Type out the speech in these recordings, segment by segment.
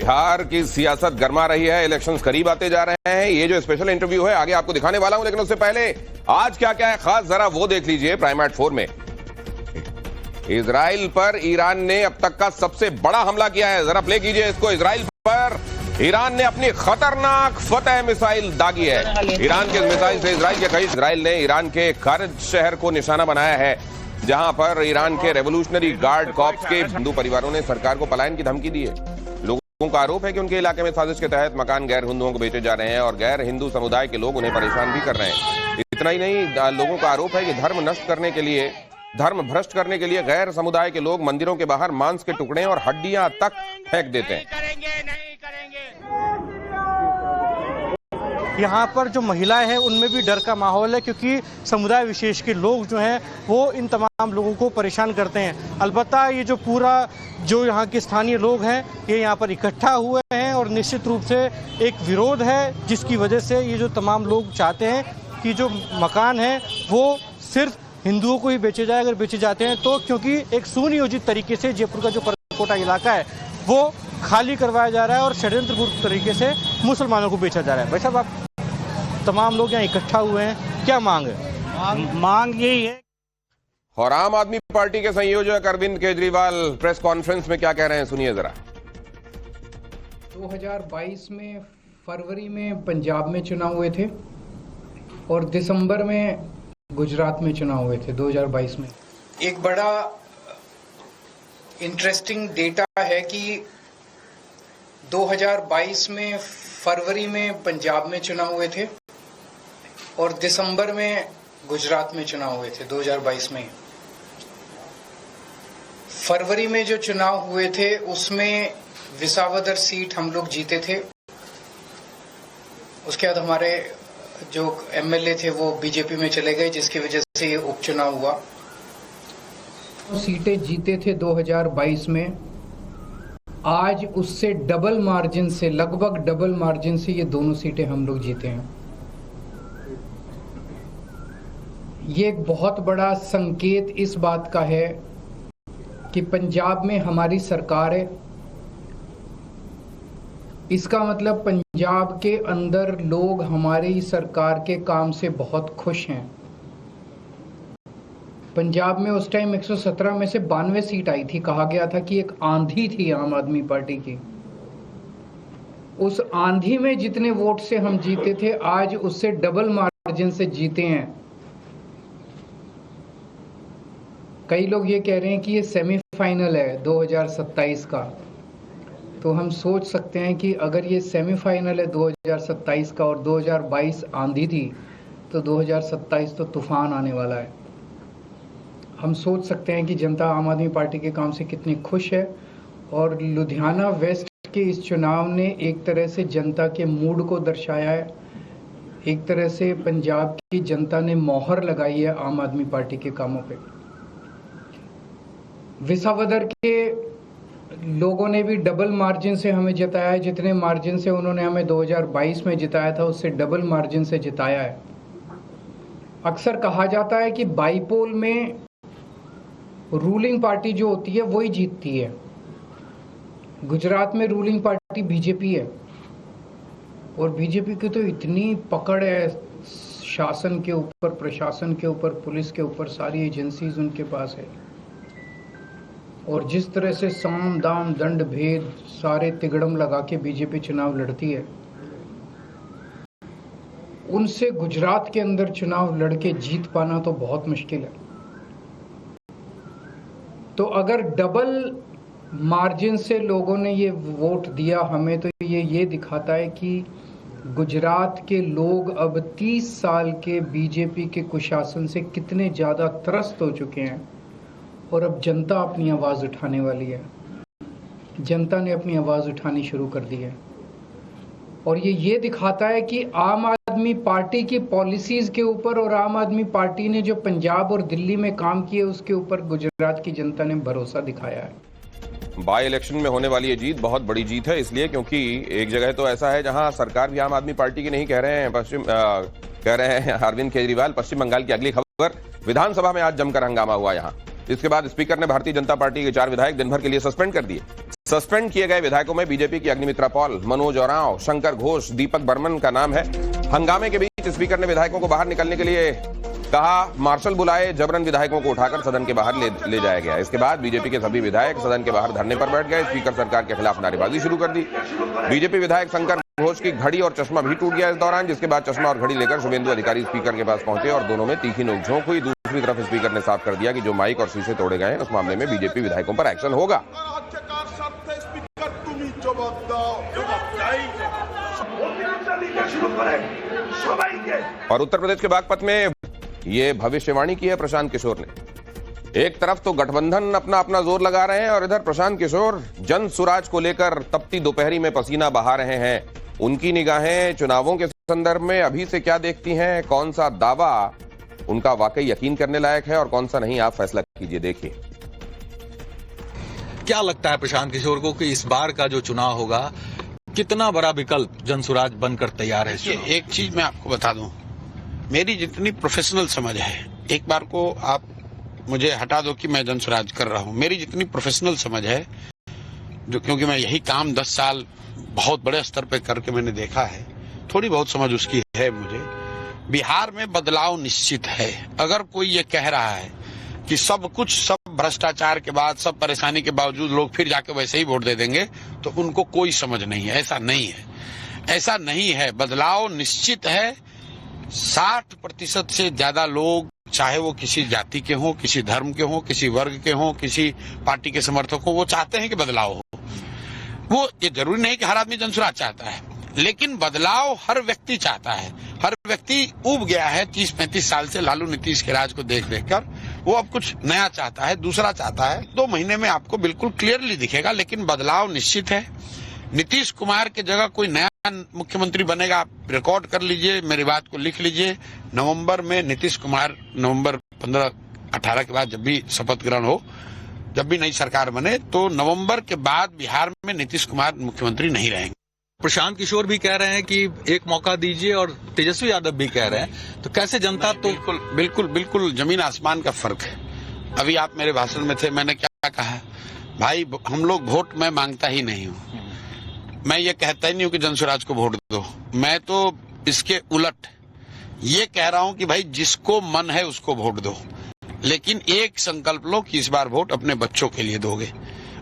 बिहार की सियासत गर्मा रही है, इलेक्शंस करीब आते जा रहे हैं। ये जो स्पेशल इंटरव्यू है आगे आपको दिखाने वाला हूं, लेकिन उससे पहले आज क्या क्या है खास जरा वो देख लीजिए। प्राइम एट 4 में इजराइल पर ईरान ने अब तक का सबसे बड़ा हमला किया है। जरा प्ले कीजिए इसको। इजराइल पर ईरान ने अपनी खतरनाक फतेह मिसाइल दागी है। ईरान के मिसाइल से इजराइल ने ईरान के कर्ज शहर को निशाना बनाया है, जहां पर ईरान के रेवोल्यूशनरी गार्ड कॉर्प्स के हिंदू परिवारों ने सरकार को पलायन की धमकी दी है। लोगों का आरोप है कि उनके इलाके में साजिश के तहत मकान गैर हिंदुओं को बेचे जा रहे हैं और गैर हिंदू समुदाय के लोग उन्हें परेशान भी कर रहे हैं। इतना ही नहीं, लोगों का आरोप है कि धर्म भ्रष्ट करने के लिए गैर समुदाय के लोग मंदिरों के बाहर मांस के टुकड़े और हड्डियां तक फेंक देते हैं। यहाँ पर जो महिलाएं हैं उनमें भी डर का माहौल है, क्योंकि समुदाय विशेष के लोग जो हैं वो इन तमाम लोगों को परेशान करते हैं। अलबत्ता ये जो यहाँ के स्थानीय लोग हैं ये यहाँ पर इकट्ठा हुए हैं और निश्चित रूप से एक विरोध है, जिसकी वजह से ये जो तमाम लोग चाहते हैं कि जो मकान है वो सिर्फ हिंदुओं को ही बेचे जाए, अगर बेचे जाते हैं तो, क्योंकि एक सुनियोजित तरीके से जयपुर का जो परकोटा इलाका है वो खाली करवाया जा रहा है और षड्यंत्रपूर्ण तरीके से मुसलमानों को बेचा जा रहा है। भाई साहब, आप तमाम लोग यहाँ इकट्ठा हुए हैं, क्या मांग है? मांग यही है। और आम आदमी पार्टी के संयोजक अरविंद केजरीवाल प्रेस कॉन्फ्रेंस में क्या कह रहे हैं, सुनिए जरा। 2022 में फरवरी में पंजाब में चुनाव हुए थे और दिसंबर में गुजरात में चुनाव हुए थे 2022 में। एक बड़ा इंटरेस्टिंग डेटा है कि 2022 में फरवरी में पंजाब में चुनाव हुए थे और दिसंबर में गुजरात में चुनाव हुए थे 2022 में। फरवरी में जो चुनाव हुए थे उसमें विसावदर सीट हम लोग जीते थे। उसके बाद हमारे जो एमएलए थे वो बीजेपी में चले गए, जिसकी वजह से ये उपचुनाव हुआ। सीटें जीते थे 2022 में, आज उससे डबल मार्जिन से, लगभग डबल मार्जिन से ये दोनों सीटें हम लोग जीते हैं। ये एक बहुत बड़ा संकेत इस बात का है कि पंजाब में हमारी सरकार है। इसका मतलब पंजाब के अंदर लोग हमारी सरकार के काम से बहुत खुश हैं। पंजाब में उस टाइम 117 में से 92 सीट आई थी। कहा गया था कि एक आंधी थी आम आदमी पार्टी की। उस आंधी में जितने वोट से हम जीते थे, आज उससे डबल मार्जिन से जीते हैं। कई लोग ये कह रहे हैं कि ये सेमीफाइनल है 2027 का, तो हम सोच सकते हैं कि अगर ये सेमीफाइनल है 2027 का और 2022 आंधी थी, तो 2027 तो तूफान आने वाला है। हम सोच सकते हैं कि जनता आम आदमी पार्टी के काम से कितनी खुश है। और लुधियाना वेस्ट के इस चुनाव ने एक तरह से जनता के मूड को दर्शाया है। एक तरह से पंजाब की जनता ने मोहर लगाई है आम आदमी पार्टी के कामों पे। विसावदर के लोगों ने भी डबल मार्जिन से हमें जिताया है। जितने मार्जिन से उन्होंने हमें 2022 में जिताया था, उससे डबल मार्जिन से जिताया है। अक्सर कहा जाता है कि बाईपोल में रूलिंग पार्टी जो होती है वही जीतती है। गुजरात में रूलिंग पार्टी बीजेपी है और बीजेपी की तो इतनी पकड़ है शासन के ऊपर, प्रशासन के ऊपर, पुलिस के ऊपर, सारी एजेंसीज उनके पास है। और जिस तरह से साम दाम दंड भेद सारे तिगड़म लगा के बीजेपी चुनाव लड़ती है, उनसे गुजरात के अंदर चुनाव लड़के जीत पाना तो बहुत मुश्किल है। तो अगर डबल मार्जिन से लोगों ने ये वोट दिया हमें, तो ये दिखाता है कि गुजरात के लोग अब 30 साल के बीजेपी के कुशासन से कितने ज़्यादा त्रस्त हो चुके हैं और अब जनता अपनी आवाज़ उठाने वाली है। जनता ने अपनी आवाज़ उठानी शुरू कर दी है और ये दिखाता है कि आम आदमी पार्टी की पॉलिसीज़ के ऊपर और आम आदमी पार्टी ने जो पंजाब और दिल्ली में काम किए उसके ऊपर गुजरात की जनता ने भरोसा दिखाया है। बाई इलेक्शन में होने वाली ये जीत बहुत बड़ी जीत है, इसलिए क्योंकि एक जगह तो ऐसा है जहां सरकार भी आम आदमी पार्टी की नहीं कह रहे हैं। कह रहे हैं अरविंद केजरीवाल। पश्चिम बंगाल की अगली खबर, विधानसभा में आज जमकर हंगामा हुआ। यहां इसके बाद स्पीकर ने भारतीय जनता पार्टी के 4 विधायक दिन भर के लिए सस्पेंड कर दिए। सस्पेंड किए गए विधायकों में बीजेपी की अग्निमित्रा पॉल, मनोज ओरांव, शंकर घोष, दीपक बर्मन का नाम है। हंगामे के बीच स्पीकर ने विधायकों को बाहर निकलने के लिए कहा, मार्शल बुलाए, जबरन विधायकों को उठाकर सदन के बाहर ले जाया गया। इसके बाद बीजेपी के सभी विधायक सदन के बाहर धरने पर बैठ गए। स्पीकर सरकार के खिलाफ नारेबाजी शुरू कर दी। बीजेपी विधायक शंकर घोष की घड़ी और चश्मा भी टूट गया इस दौरान, जिसके बाद चश्मा और घड़ी लेकर शुभेंदु अधिकारी स्पीकर के पास पहुंचे और दोनों में तीखी नोकझोंक हुई। दूसरी तरफ स्पीकर ने साफ कर दिया कि जो माइक और शीशे तोड़े गए हैं उस मामले में बीजेपी विधायकों पर एक्शन होगा। और उत्तर प्रदेश के बागपत में ये भविष्यवाणी की है प्रशांत किशोर ने। एक तरफ तो गठबंधन अपना अपना जोर लगा रहे हैं और इधर प्रशांत किशोर जन सुराज को लेकर तपती दोपहरी में पसीना बहा रहे हैं। उनकी निगाहें चुनावों के संदर्भ में अभी से क्या देखती हैं, कौन सा दावा उनका वाकई यकीन करने लायक है और कौन सा नहीं, आप फैसला कीजिए। देखिए क्या लगता है प्रशांत किशोर को कि इस बार का जो चुनाव होगा कितना बड़ा विकल्प जनसुराज बनकर तैयार है? एक चीज मैं आपको बता दूं, मेरी जितनी प्रोफेशनल समझ है, एक बार को आप मुझे हटा दो कि मैं जनसुराज कर रहा हूं, मेरी जितनी प्रोफेशनल समझ है, जो क्योंकि मैं यही काम 10 साल बहुत बड़े स्तर पे करके मैंने देखा है, थोड़ी बहुत समझ उसकी है मुझे। बिहार में बदलाव निश्चित है। अगर कोई ये कह रहा है कि सब भ्रष्टाचार के बाद, सब परेशानी के बावजूद लोग फिर जाके वैसे ही वोट दे देंगे, तो उनको कोई समझ नहीं है। ऐसा नहीं है, ऐसा नहीं है। बदलाव निश्चित है। 60% से ज्यादा लोग, चाहे वो किसी जाति के हों, किसी धर्म के हों, किसी वर्ग के हों, किसी पार्टी के समर्थक हों, वो चाहते हैं कि बदलाव हो। वो ये जरूरी नहीं कि हर आदमी जनसुराज चाहता है, लेकिन बदलाव हर व्यक्ति चाहता है। हर व्यक्ति ऊब गया है 30-35 साल से लालू नीतीश के राज को देख कर। वो अब कुछ नया चाहता है, दूसरा चाहता है। 2 महीने में आपको बिल्कुल क्लियरली दिखेगा, लेकिन बदलाव निश्चित है। नीतीश कुमार की जगह कोई नया मुख्यमंत्री बनेगा, आप रिकॉर्ड कर लीजिए, मेरी बात को लिख लीजिए। नवंबर में नीतीश कुमार, नवंबर 15-18 के बाद जब भी शपथ ग्रहण हो, जब भी नई सरकार बने, तो नवंबर के बाद बिहार में नीतीश कुमार मुख्यमंत्री नहीं रहेंगे। प्रशांत किशोर भी कह रहे हैं कि एक मौका दीजिए और तेजस्वी यादव भी कह रहे हैं, तो कैसे जनता तो बिल्कुल जमीन आसमान का फर्क है। अभी आप मेरे भाषण में थे, मैंने क्या कहा, भाई हम लोग वोट मैं मांगता ही नहीं हूँ, मैं ये कहता ही नहीं हूँ कि जनसुराज को वोट दो। मैं तो इसके उलट ये कह रहा हूँ कि भाई जिसको मन है उसको वोट दो, लेकिन एक संकल्प लो कि इस बार वोट अपने बच्चों के लिए दोगे,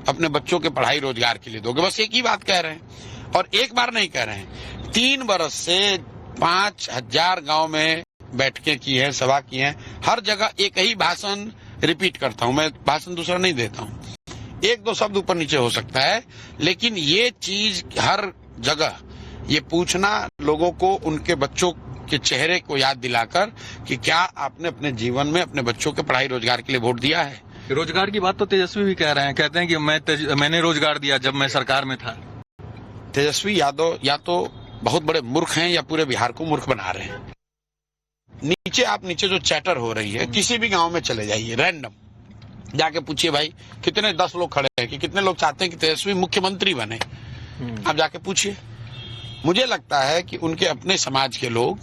अपने बच्चों के पढ़ाई रोजगार के लिए दोगे। बस एक ही बात कह रहे हैं, और एक बार नहीं कह रहे हैं। 3 बरस से 5000 गांव में बैठकें की है, सभा की है, हर जगह एक ही भाषण रिपीट करता हूं। मैं भाषण दूसरा नहीं देता हूं, 1-2 शब्द ऊपर नीचे हो सकता है, लेकिन ये चीज हर जगह ये पूछना लोगों को, उनके बच्चों के चेहरे को याद दिलाकर कि क्या आपने अपने जीवन में अपने बच्चों के पढ़ाई रोजगार के लिए वोट दिया है। रोजगार की बात तो तेजस्वी भी कह रहे हैं, कहते हैं कि मैंने रोजगार दिया जब मैं सरकार में था। तेजस्वी यादव या तो बहुत बड़े मूर्ख हैं या पूरे बिहार को मूर्ख बना रहे हैं। नीचे जो चैटर हो रही है, किसी भी गांव में चले जाइए, रैंडम जाके पूछिए भाई कितने 10 लोग खड़े हैं कि कितने लोग चाहते हैं कि तेजस्वी मुख्यमंत्री बने, आप जाके पूछिए। मुझे लगता है कि उनके अपने समाज के लोग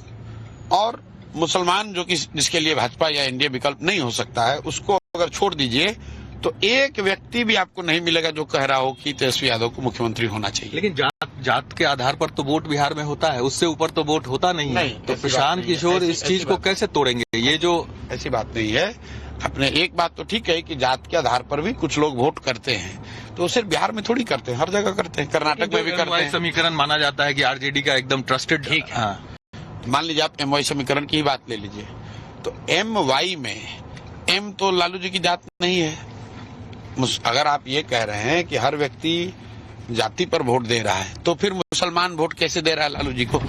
और मुसलमान, जो कि जिसके लिए भाजपा या एनडीए विकल्प नहीं हो सकता है, उसको अगर छोड़ दीजिए तो एक व्यक्ति भी आपको नहीं मिलेगा जो कह रहा हो कि तेजस्वी यादव को मुख्यमंत्री होना चाहिए। लेकिन जात के आधार पर तो वोट बिहार में होता है, उससे ऊपर तो वोट होता नहीं है। तो प्रशांत किशोर इस चीज को कैसे तोड़ेंगे? ये जो ऐसी बात नहीं है। अपने एक बात तो ठीक है कि जात के आधार पर भी कुछ लोग वोट करते हैं, तो सिर्फ बिहार में थोड़ी करते हैं, हर जगह करते हैं, कर्नाटक में भी करते हैं। समीकरण माना जाता है कि आरजेडी का एकदम ट्रस्टेड। ठीक है, मान लीजिए आप MY समीकरण की ही बात ले लीजिए, तो MY में M तो लालू जी की जात नहीं है। अगर आप ये कह रहे हैं कि हर व्यक्ति जाति पर वोट दे रहा है, तो फिर मुसलमान वोट कैसे दे रहा है लालू जी को?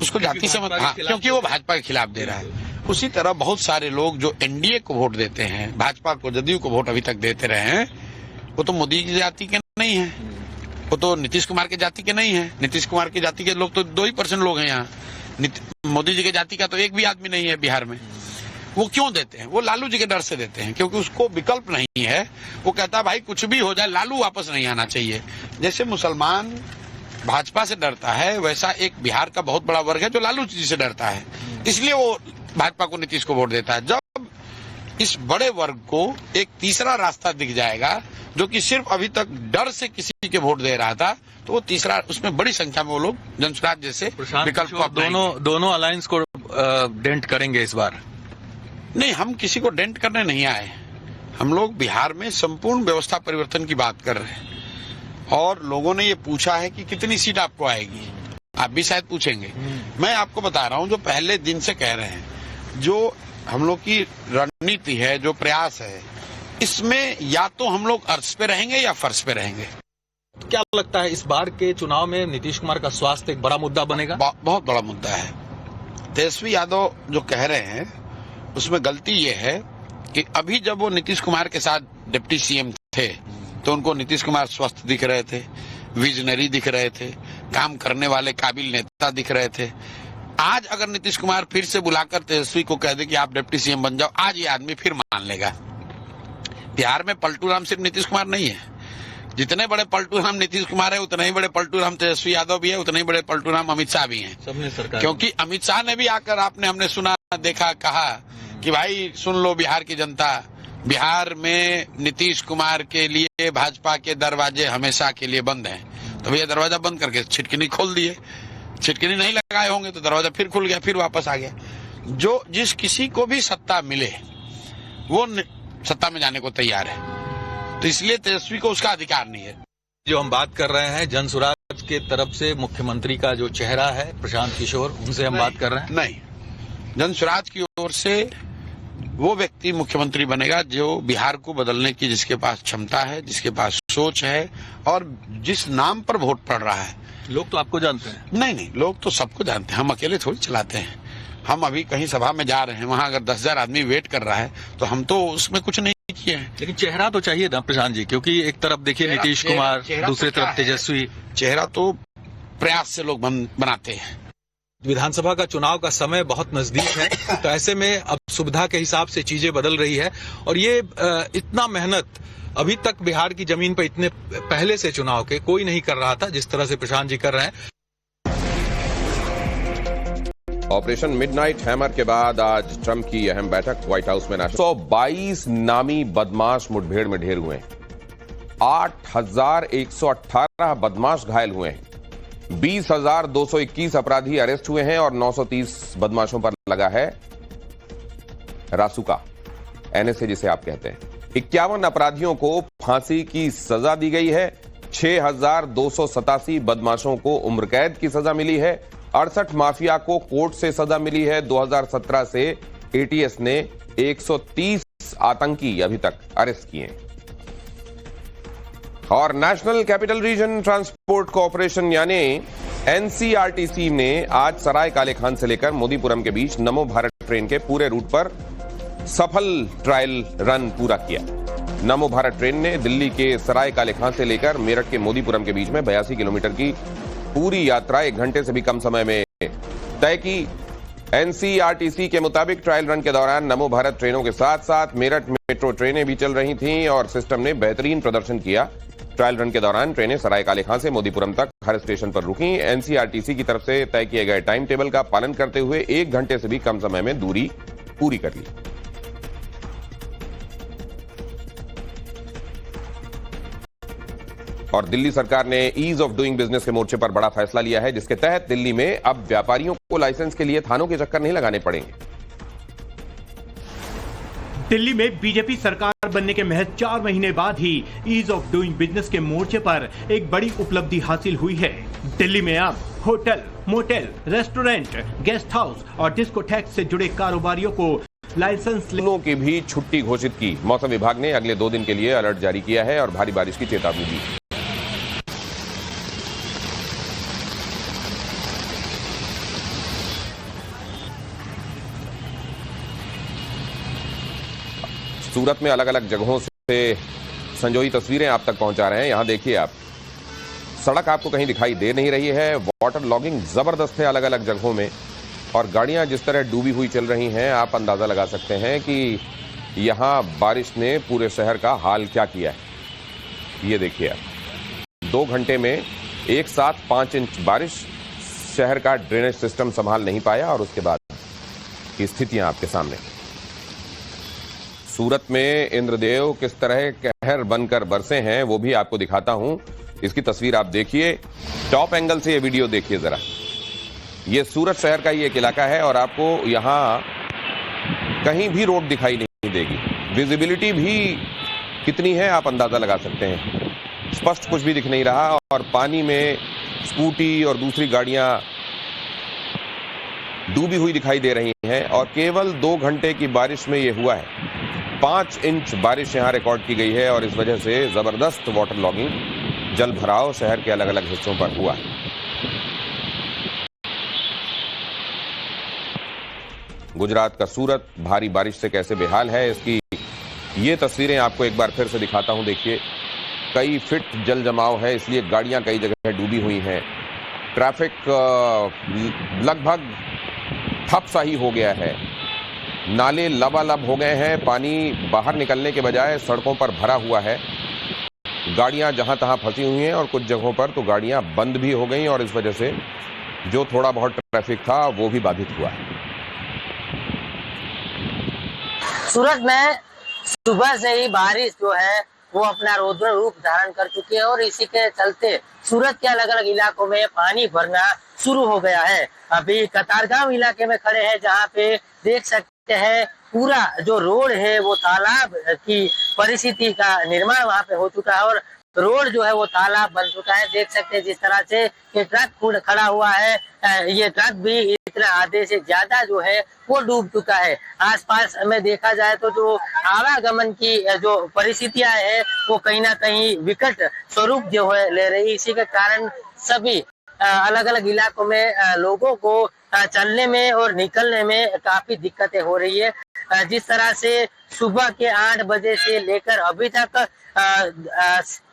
उसको जाति समझ, क्योंकि वो भाजपा के खिलाफ दे रहा है। उसी तरह बहुत सारे लोग जो एनडीए को वोट देते हैं, भाजपा को, जदयू को वोट अभी तक देते रहे हैं, वो तो मोदी की जाति के नहीं है, वो तो नीतीश कुमार की जाति के नहीं है। नीतीश कुमार की जाति के लोग तो 2% लोग हैं यहाँ। मोदी जी की जाति का तो एक भी आदमी नहीं है बिहार में। वो क्यों देते हैं? वो लालू जी के डर से देते हैं, क्योंकि उसको विकल्प नहीं है। वो कहता है भाई कुछ भी हो जाए, लालू वापस नहीं आना चाहिए। जैसे मुसलमान भाजपा से डरता है, वैसा एक बिहार का बहुत बड़ा वर्ग है जो लालू जी से डरता है, इसलिए वो भाजपा को, नीतीश को वोट देता है। जब इस बड़े वर्ग को एक तीसरा रास्ता दिख जाएगा, जो कि सिर्फ अभी तक डर से किसी के वोट दे रहा था, तो वो तीसरा, उसमें बड़ी संख्या में वो लोग जनसुराज जैसे विकल्प को दोनों अलायंस को डेंट करेंगे इस बार। नहीं, हम किसी को डेंट करने नहीं आए। हम लोग बिहार में संपूर्ण व्यवस्था परिवर्तन की बात कर रहे हैं और लोगों ने ये पूछा है कि कितनी सीट आपको आएगी, आप भी शायद पूछेंगे। मैं आपको बता रहा हूं, जो पहले दिन से कह रहे हैं, जो हम लोग की रणनीति है, जो प्रयास है, इसमें या तो हम लोग अर्श पे रहेंगे या फर्श पे रहेंगे। तो क्या लगता है इस बार के चुनाव में नीतीश कुमार का स्वास्थ्य एक बड़ा मुद्दा बनेगा? बहुत बड़ा मुद्दा है। तेजस्वी यादव जो कह रहे हैं उसमें गलती ये है कि अभी जब वो नीतीश कुमार के साथ डिप्टी सीएम थे तो उनको नीतीश कुमार स्वस्थ दिख रहे थे, विजनरी दिख रहे थे, काम करने वाले काबिल नेता दिख रहे थे। आज अगर नीतीश कुमार फिर से बुलाकर तेजस्वी को कह दे कि आप डिप्टी सीएम बन जाओ, आज ये आदमी फिर मान लेगा। बिहार में पलटू राम सिर्फ नीतीश कुमार नहीं है, जितने बड़े पलटू राम नीतीश कुमार है उतने ही बड़े पलटू राम तेजस्वी यादव भी है, उतने ही बड़े पलटू राम अमित शाह भी हैं। सबने सरकार, क्योंकि अमित शाह ने भी आकर हमने सुना, देखा, कहा कि भाई सुन लो बिहार की जनता, बिहार में नीतीश कुमार के लिए भाजपा के दरवाजे हमेशा के लिए बंद हैं। तो भैया दरवाजा बंद करके छिटकिनी खोल दिए, छिटकिनी नहीं लगाए होंगे तो दरवाजा फिर खुल गया, फिर वापस आ गया। जो जिस किसी को भी सत्ता मिले वो सत्ता में जाने को तैयार है, तो इसलिए तेजस्वी को उसका अधिकार नहीं है। जो हम बात कर रहे हैं जनसुराज के तरफ से मुख्यमंत्री का जो चेहरा है प्रशांत किशोर, उनसे हम बात कर रहे हैं। नहीं, जनसुराज की ओर से वो व्यक्ति मुख्यमंत्री बनेगा जो बिहार को बदलने की, जिसके पास क्षमता है, जिसके पास सोच है और जिस नाम पर वोट पड़ रहा है। लोग तो आपको जानते हैं। नहीं, लोग तो सबको जानते हैं, हम अकेले थोड़ी चलाते हैं। हम अभी कहीं सभा में जा रहे हैं, वहां अगर 10,000 आदमी वेट कर रहा है तो हम तो उसमें कुछ नहीं किए हैं। लेकिन चेहरा तो चाहिए ना प्रशांत जी, क्योंकि एक तरफ देखिए नीतीश कुमार, दूसरी तरफ तेजस्वी। चेहरा तो प्रयास से लोग बनाते हैं। विधानसभा का चुनाव का समय बहुत नजदीक है, तो ऐसे में अब सुविधा के हिसाब से चीजें बदल रही है और ये इतना मेहनत अभी तक बिहार की जमीन पर इतने पहले से चुनाव के कोई नहीं कर रहा था जिस तरह से प्रशांत जी कर रहे हैं। ऑपरेशन मिडनाइट हैमर के बाद आज ट्रंप की अहम बैठक व्हाइट हाउस में 122 नामी बदमाश मुठभेड़ में ढेर हुए हैं, 8,118 बदमाश घायल हुए हैं, 20,221 अपराधी अरेस्ट हुए हैं और 930 बदमाशों पर लगा है रासुका, एनएसए जिसे आप कहते हैं। 51 अपराधियों को फांसी की सजा दी गई है, 6,287 बदमाशों को उम्र कैद की सजा मिली है, 68 माफिया को कोर्ट से सजा मिली है। 2017 से एटीएस ने 130 आतंकी अभी तक अरेस्ट किए हैं। और national capital region transport corporation यानी एनसीआरटीसी ने आज सराय काले खान से लेकर मोदीपुरम के बीच नमो भारत ट्रेन के पूरे रूट पर सफल ट्रायल रन पूरा किया। नमो भारत ट्रेन ने दिल्ली के सराय काले खान से लेकर मेरठ के मोदीपुरम के बीच में 82 किलोमीटर की पूरी यात्रा 1 घंटे से भी कम समय में तय की। एनसीआरटीसी के मुताबिक ट्रायल रन के दौरान नमो भारत ट्रेनों के साथ साथ मेरठ मेट्रो ट्रेनें भी चल रही थीं और सिस्टम ने बेहतरीन प्रदर्शन किया। ट्रायल रन के दौरान ट्रेनें सराय काले खां से मोदीपुरम तक हर स्टेशन पर रुकी। एनसीआरटीसी की तरफ से तय किए गए टाइम टेबल का पालन करते हुए 1 घंटे से भी कम समय में दूरी पूरी कर ली। और दिल्ली सरकार ने ईज ऑफ डूइंग बिजनेस के मोर्चे पर बड़ा फैसला लिया है, जिसके तहत दिल्ली में अब व्यापारियों को लाइसेंस के लिए थानों के चक्कर नहीं लगाने पड़ेंगे। दिल्ली में बीजेपी सरकार बनने के महज 4 महीने बाद ही ईज ऑफ डूइंग बिजनेस के मोर्चे पर एक बड़ी उपलब्धि हासिल हुई है। दिल्ली में अब hotel, motel, restaurant, guest house और डिस्कोथेक से जुड़े कारोबारियों को लाइसेंस लोगों की भी छुट्टी घोषित की। मौसम विभाग ने अगले 2 दिन के लिए अलर्ट जारी किया है और भारी बारिश की चेतावनी दी। सूरत में अलग अलग जगहों से संजोई तस्वीरें आप तक पहुंचा रहे हैं। यहां देखिए आप, सड़क आपको कहीं दिखाई दे नहीं रही है। वाटर लॉगिंग जबरदस्त है अलग अलग जगहों में और गाड़ियां जिस तरह डूबी हुई चल रही हैं, आप अंदाजा लगा सकते हैं कि यहां बारिश ने पूरे शहर का हाल क्या किया है। ये देखिए आप, 2 घंटे में एक साथ 5 इंच बारिश, शहर का ड्रेनेज सिस्टम संभाल नहीं पाया और उसके बाद की स्थितियां आपके सामने। सूरत में इंद्रदेव किस तरह कहर बनकर बरसे हैं वो भी आपको दिखाता हूं। इसकी तस्वीर आप देखिए, टॉप एंगल से ये वीडियो देखिए जरा। ये सूरत शहर का ही एक इलाका है और आपको यहां कहीं भी रोड दिखाई नहीं देगी। विजिबिलिटी भी कितनी है आप अंदाजा लगा सकते हैं। स्पष्ट कुछ भी दिख नहीं रहा और पानी में स्कूटी और दूसरी गाड़ियां डूबी हुई दिखाई दे रही हैं और केवल 2 घंटे की बारिश में यह हुआ है। 5 इंच बारिश यहां रिकॉर्ड की गई है और इस वजह से जबरदस्त वाटर लॉगिंग, जल भराव शहर के अलग अलग हिस्सों पर हुआ है। गुजरात का सूरत भारी बारिश से कैसे बेहाल है, इसकी ये तस्वीरें आपको एक बार फिर से दिखाता हूं। देखिए, कई फीट जल जमाव है, इसलिए गाड़ियां कई जगह डूबी हुई हैं। ट्रैफिक लगभग ठप सा ही हो गया है। नाले लबालब हो गए हैं, पानी बाहर निकलने के बजाय सड़कों पर भरा हुआ है। गाड़ियां जहां तहां फंसी हुई हैं और कुछ जगहों पर तो गाड़ियां बंद भी हो गई और इस वजह से जो थोड़ा बहुत ट्रैफिक था वो भी बाधित हुआ है। सूरत में सुबह से ही बारिश जो है वो अपना रौद्र रूप धारण कर चुकी है और इसी के चलते सूरत के अलग अलग इलाकों में पानी भरना शुरू हो गया है। अभी कतारगांव इलाके में खड़े हैं जहां पे देख सकते हैं पूरा जो रोड है वो तालाब की परिस्थिति का निर्माण वहां पे हो चुका है और रोड जो है वो तालाब बन चुका है। देख सकते हैं जिस तरह से ये ट्रक खड़ा हुआ है, ये ट्रक भी इतना आधे से ज्यादा जो है वो डूब चुका है। आसपास में देखा जाए तो जो आवागमन की जो परिस्थितियां है वो कहीं ना कहीं विकट स्वरूप जो है ले रही। इसी के कारण सभी अलग अलग इलाकों में लोगों को चलने में और निकलने में काफी दिक्कतें हो रही है। जिस तरह से सुबह के 8 बजे से लेकर अभी तक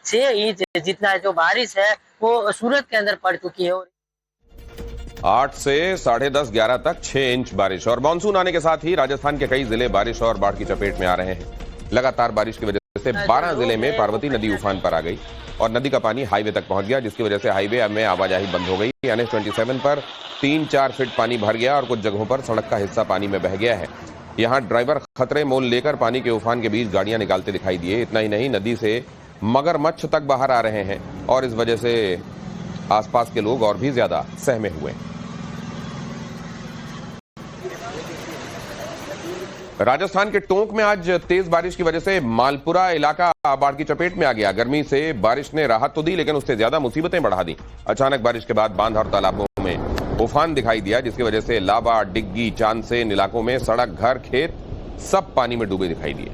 6 इंच जितना जो बारिश है वो सूरत के अंदर पड़ चुकी है। 8 से 10:30, 11 तक 6 इंच बारिश और मानसून आने के साथ ही राजस्थान के कई जिले बारिश और बाढ़ की चपेट में आ रहे हैं। लगातार बारिश की वजह से 12 जिले में पार्वती नदी उफान पर आ गई और नदी का पानी हाईवे तक पहुंच गया, जिसकी वजह से हाईवे में आवाजाही बंद हो गई। NH-27 पर 3-4 फीट पानी भर गया और कुछ जगहों पर सड़क का हिस्सा पानी में बह गया है। यहां ड्राइवर खतरे मोल लेकर पानी के उफान के बीच गाड़ियां निकालते दिखाई दिए। इतना ही नहीं, नदी से मगरमच्छ तक बाहर आ रहे हैं और इस वजह से आसपास के लोग और भी ज्यादा सहमे हुए हैं। राजस्थान के टोंक में आज तेज बारिश की वजह से मालपुरा इलाका बाढ़ की चपेट में आ गया। गर्मी से बारिश ने राहत तो दी लेकिन उससे ज्यादा मुसीबतें बढ़ा दी। अचानक बारिश के बाद बांध और तालाबों में उफान दिखाई दिया, जिसकी वजह से लाबा, डिग्गी, चांदसेन इलाकों में सड़क, घर, खेत सब पानी में डूबे दिखाई दिए।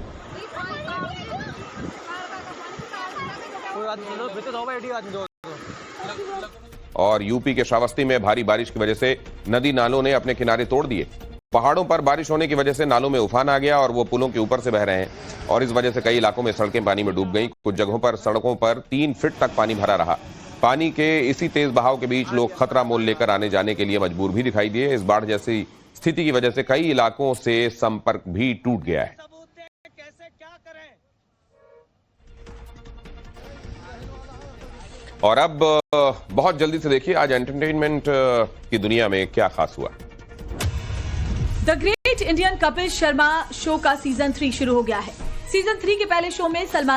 और यूपी के श्रावस्ती में भारी बारिश की वजह से नदी नालों ने अपने किनारे तोड़ दिए। पहाड़ों पर बारिश होने की वजह से नालों में उफान आ गया और वो पुलों के ऊपर से बह रहे हैं और इस वजह से कई इलाकों में सड़कें पानी में डूब गई। कुछ जगहों पर सड़कों पर 3 फीट तक पानी भरा रहा। पानी के इसी तेज बहाव के बीच लोग खतरा मोल लेकर आने जाने के लिए मजबूर भी दिखाई दिए। इस बाढ़ जैसी स्थिति की वजह से कई इलाकों से संपर्क भी टूट गया है। और अब बहुत जल्दी से देखिए आज एंटरटेनमेंट की दुनिया में क्या खास हुआ। The great Indian Kapil Sharma show का सीजन 3 शुरू हो गया है। सीजन 3 के पहले शो में सलमान